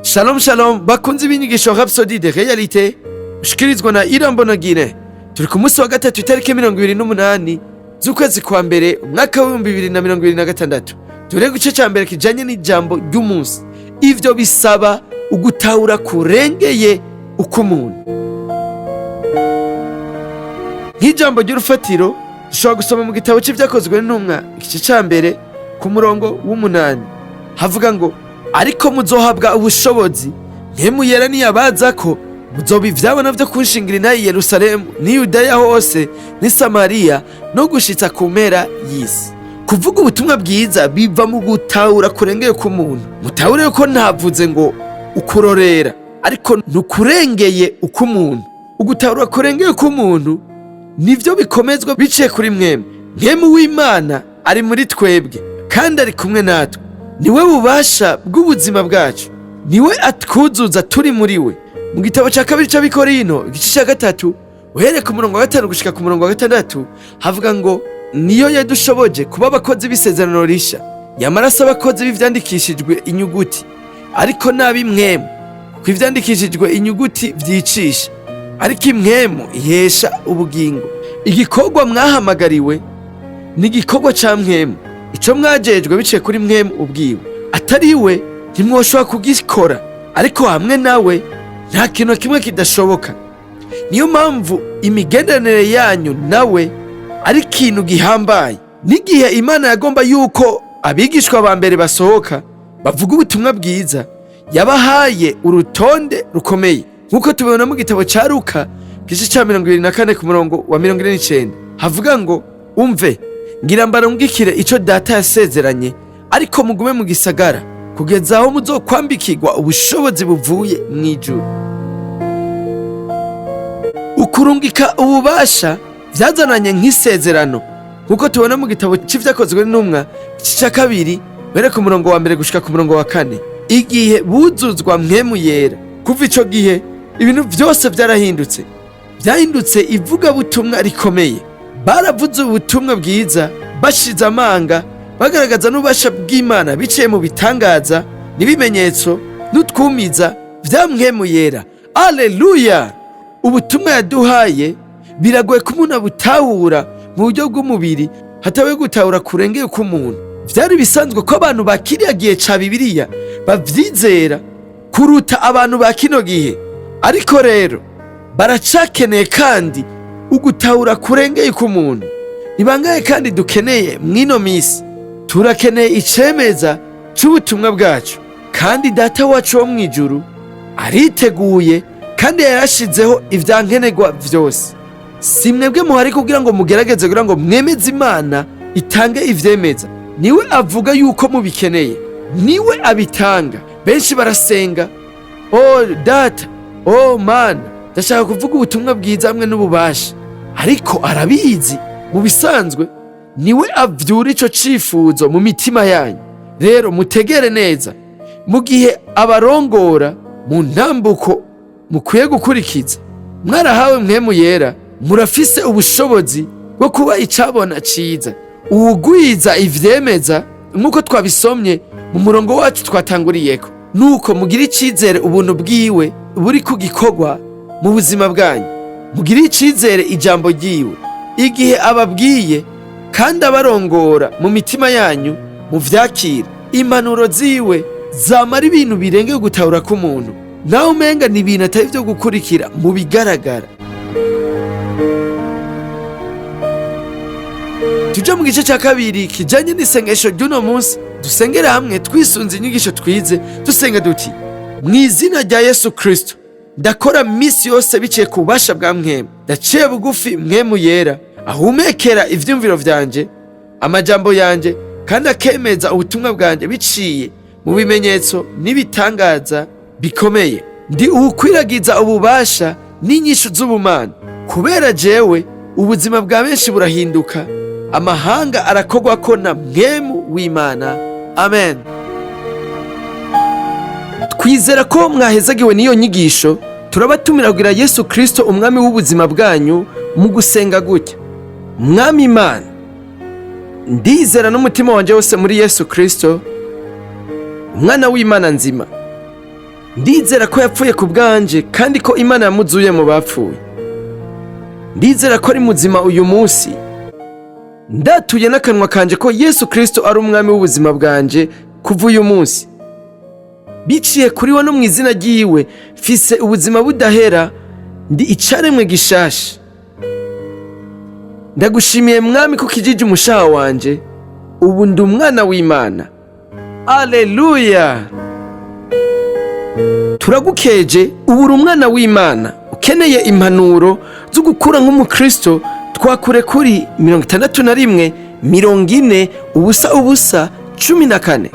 Shalom shalom bakunzi b'inyigisho Rhapsody de Realite ushikirizwa na Irambonagire. Turi ku munsi wa gatatu itariki 28 z'ukwezi kwa mbere umwaka wa 2026. Turi guce ca mbere kijanye n'ijambo ry'umunsi. Ivyo bisaba ugutahura kurengeye ukumuntu. Nk'ijambo ry'urufatiro dushobora gusoma mu gitabo c'ivyakozwe n'intumwa igice ca mbere ku murongo w'8 havuga ngo ariko muzohabwa ubushobozi mpemu yera niyabaza ko muzoba ivyabona vyo kunshingira intayi Yerusalemu ni Yudaya hose ni Samariya no gushitsa ku mpera y'isi. Kuvuga ubutumwa bwiza biva mu gutahura kurengeye k'umuntu. Mutahure ko ntavuze ngo ukurorera, ariko ntukurengeye uk'umuntu. Ugutahura kurengeye k'umuntu nivyo bikomezwa biciye kuri mwemwe. Mpemu w'Imana ari muri twebwe kandi ari kumwe natwe. Niwe bubasha bw'ubuzima bwacu, niwe atwuzuza turi muri we. Mu gitabo ca kabiri c'Abikorino igice ca 3 uhereye ku murongo wa 5 gushika ku murongo wa 6 havuga ngo niyo yadushoboje kuba abakozi b'isezerano risha, yamaraso abakozi b'ivyandikishijwe inyuguti, ariko nabi mwemu kuko ivyandikishijwe inyuguti vyicisha, ariko imwemu ihesha ubugingo. Igikorwa mwahamagariwe ni igikorwa ca mwemu, ico mwajejwe biciye kuri mwemu ubwiwe. Atari we ntimwoshobora kugikora, ariko hamwe nawe nta kintu kimwe kidashoboka. Niyo mpamvu imigenderanire yanyu nawe ari ikintu gihambaye. N'igihe Imana yagomba yuko abigishwa ba mbere basohoka bavuga ubutumwa bwiza, yabahaye urutonde rukomeye nk'uko tubibona mu gitabo ca Luka igice ca 24 ku murongo wa 49 havuga ngo umve ngira mbarungikire ico data yasezeranye, ariko mugume mu gisagara kugeza aho muzokwambikirwa ubushobozi buvuye mw'ijuru. Ukurungika ububasha vyazananye nk'isezerano nk'uko tubona mu gitabo c'ivyakozwe n'intumwa igice ca 2 uhereye ku murongo wa 1 gushika ku murongo wa 4. Igihe buzuzwa mpemu yera, kuva ico gihe ibintu vyose vyarahindutse, vyahindutse ivugabutumwa rikomeye. Baravuze ubutumwa bwiza bashize amanga, bagaragaza n'ububasha bw'Imana biciye mu bitangaza n'ibimenyetso n'utwumiza vya mpemu yera. Aleluya! Ubutumwa yaduhaye biragoye ko umuntu abutahura mu buryo bw'umubiri hatabaye gutahura kurengeye k'umuntu. Vyari bisanzwe ko abantu ba kiriya gihe ca Bibiliya bavyizera kuruta abantu ba kino gihe, ariko rero baracakeneye kandi ugutahura kurengeye k'umuntu. Nibangaye kandi dukeneye mw'ino misi, turakeneye icemeza c'ubutumwa bwacu, kandi data wacu wo mw'ijuru ariteguye kandi yarashizeho ivyankenerwa vyose. Si mwebwe muhari kugira ngo mugerageze kugira ngo mwemeze Imana itange ivyemeza. Niwe avuga yuko mubikeneye, niwe abitanga. Benshi barasenga, oh data, oh mana, ndashaka kuvuga ubutumwa bwiza hamwe n'ububasha, ariko arabizi mu bisanzwe niwe avyura ico cifuzo mu mitima yanyu. Rero mutegere neza, mu gihe abarongora mu ntambuko mukwiye gukurikiza, mwarahawe mpemu yera, murafise ubushobozi bwo kuba icabona ciza, uwugwiza ivyemeza nk'uko twabisomye mu murongo wacu twatanguriyeko. Nuko mugira icizere ubuntu bwiwe buri ku gikorwa mu buzima bwanyu, mugira icizere ijambo ryiwe igihe ababwiye, kandi abarongora mu mitima yanyu muvyakira. Impanuro ziwe zamara ibintu birengeye gutahura k'umuntu, nawe umenga ni ibintu atari vyo gukurikira mu bigaragara. Tuja mu gice ca kabiri kijanye n'isengesho ry'uno munsi. Dusengera hamwe twisunze inyigisho twize, dusenga duti: mw'izina rya Yesu Kristo ndakora misi yose biciye ku bubasha bwa mwemu. Ndaciye bugufi mwemu yera ahumekera ivyumviro vyanje, amajambo yanje, kandi akemeza ubutumwa bwanje biciye mu bimenyetso n'ibitangaza bikomeye. Ndi ukwiragiza ububasha n'inyishu z'ubumana. Kubera jewe ubuzima bwa benshi burahinduka, amahanga arakogwako na mwemu w'Imana. Amen. Twizera ko mwahezagiwe n'iyo nyigisho. Turabatumira kugira Yesu Kristo umwami w'ubuzima bwanyu mu gusenga gutya: Mwami Imana, ndizera n'umutima wanje wose muri Yesu Kristo, umwana w'Imana nzima. Ndizera ko yapfuye ku bwanje kandi ko Imana yamuzuye mu bapfuye. Ndizera ko ari muzima uyu munsi. Ndatuye n'akanwa kanje ko Yesu Kristo ari umwami w'ubuzima bwanje kuva uyu munsi. Biciye kuri we no mu izina ryiwe mfise ubuzima budahera, ndi icaremwe gishasha. Ndagushimiye mwami ko kijije umushaha wanje, ubu ndi umwana w'Imana. Aleluya! Turagukeje, ubu uri umwana w'Imana ukeneye impanuro zo gukura nk'umukristo. Twakure kuri 61 40 ubusa 14.